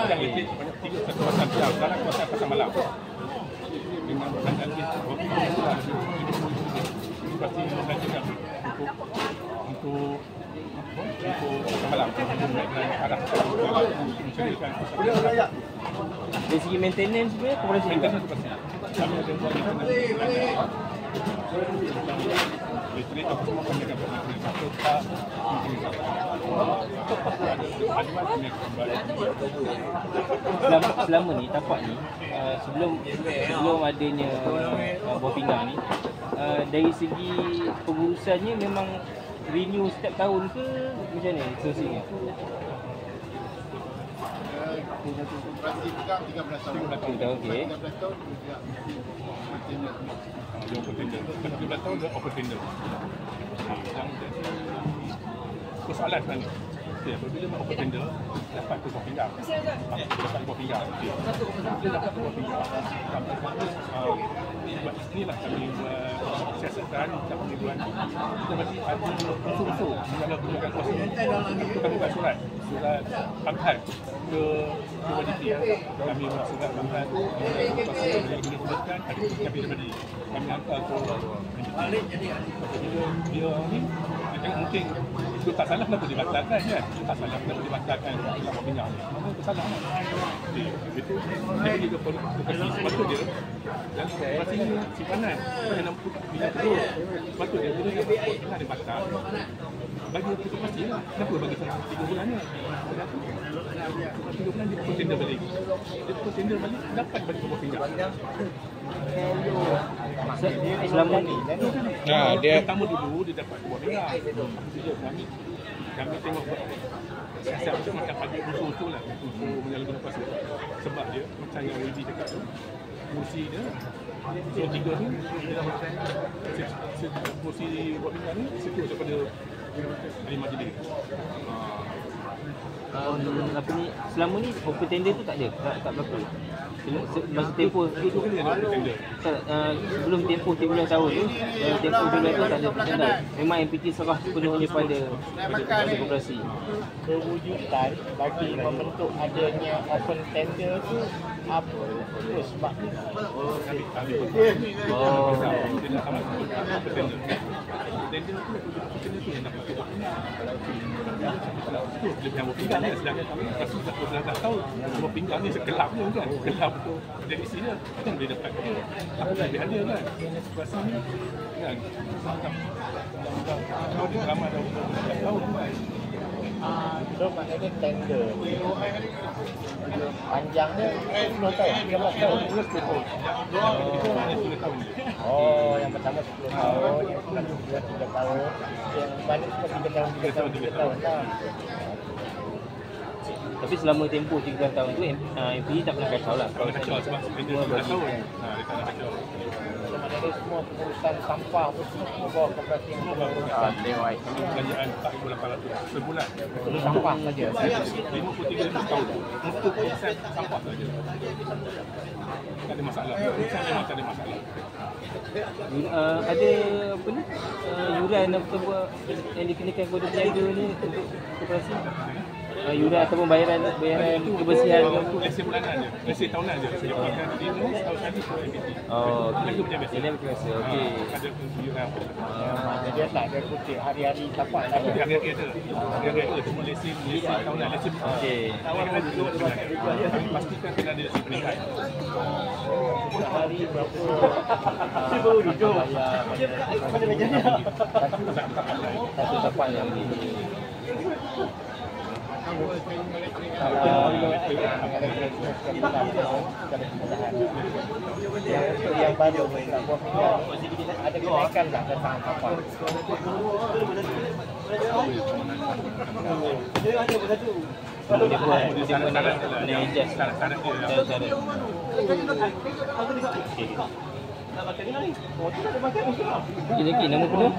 yang elektrik banyak tiga satu kawasan siang, dalam kawasan pasar malam. Dengan berkandang kita, pasti mengajukan untuk pasar malam dengan arah mencarikan pasar. Dari segi maintenance sebenarnya kepada sini Maintenance tu pasti. Kami ada buat maintenance elektrik apa semua kami akan buat maintenance. Satu tak selama ni tapak ni sebelum adanya buah pinggang ni dari segi pengurusannya memang renew setiap tahun ke macam mana seterusnya? Operasi pegang 13 tahun. Okey. 13 tahun juga dia open tender. 13 tahun dia open tender. Persoalan sebenarnya. Apabila nak open tender, dapat tu buah pinggang. Dapat buah pinggang. Dia dapat buah pinggang. Sebab inilah kami siasatan, kami buat. Kita mesti ada unsur-unsur dalam gunakan kuasa. Kami buat surat pangkat ke WDP. Kami buat surat pangkat kuasa yang boleh digunakan ada kami daripada kami hantar ke dia ni mungkin itu tak salah kenapa dibatalkan kan? Tak salah kenapa dibatalkan buah pinggang ni. Mana itu salah kan? Itu dia juga lokasi sepatut dia dan lokasinya simpanan yang 60 minyak terus sepatut dia bila dia buah pinggang dia batal bagi kita pastilah kenapa bagi 3 bulan ni 3 bulan dia pun tender balik dapat bagi buah pinggang Selama ni dia pertama dulu dia dapat buah pinggang kami tengok siasat macam pada usul lah usul menyalahguna kuasa sebab dia macam yang Widi cakap tu kursi dia usul 3 ni kursi buat pinggang ni situ daripada ahli majlis apa ni selama ni open tender tu tak ada tak berlaku masa tempoh tu sebelum tempoh 13 tahun tu tempoh 13 tahun tak ada tender memang MPT serah sepenuhnya pada koperasi. Kewujudan bagi membentuk adanya open tender tu apa sebab tender tu yang dapat dia yang pinggang ni sedangkan kami lepas tu 12 tahun buah pinggang ni segelap je kan gelap tu dari sini macam dia dapat apa lebih ada kan situasi ni kan kalau dia ramai dah 12 tahun kan so maknanya tender panjangnya 10 tahun 13 tahun 10 tahun oh yang pertama 10 tahun yang kedua 3 tahun yang mana semua 3 tahun lah. Tapi selama tempoh 13 tahun tu MPT tak pernah kacau lah kalau kacau sebab tender 12 tahun dia tak nak kacau maknanya semua pengurusan sampah semua bawa koperasi yang pengurusan kami belanjaan 4,800 sebulan untuk sampah saja 53 tahun untuk urusan sampah saja tak ada masalah urusan memang tak ada masalah ada apa ni yuran yang dikenakan kepada peniaga ni untuk koperasi yuran ataupun bayaran kebersihan itu lesen bulanan je lesen tahunan je saya pakai demo setahun sekali untuk MPT itu macam biasa ini macam biasa okey ada yuran apa dia tak ada kutip hari-hari tapak tak ada hari-hari ada semua lesen tahunan lesen okey tahun ada kami pastikan kena ada lesen peningkat hari berapa baru duduk pada mejanya satu tapak yang ni yang baru nak buah pinggang ada kenaikan tak tentang apa? dia pun nak adjust syarat okey lagi nama penuh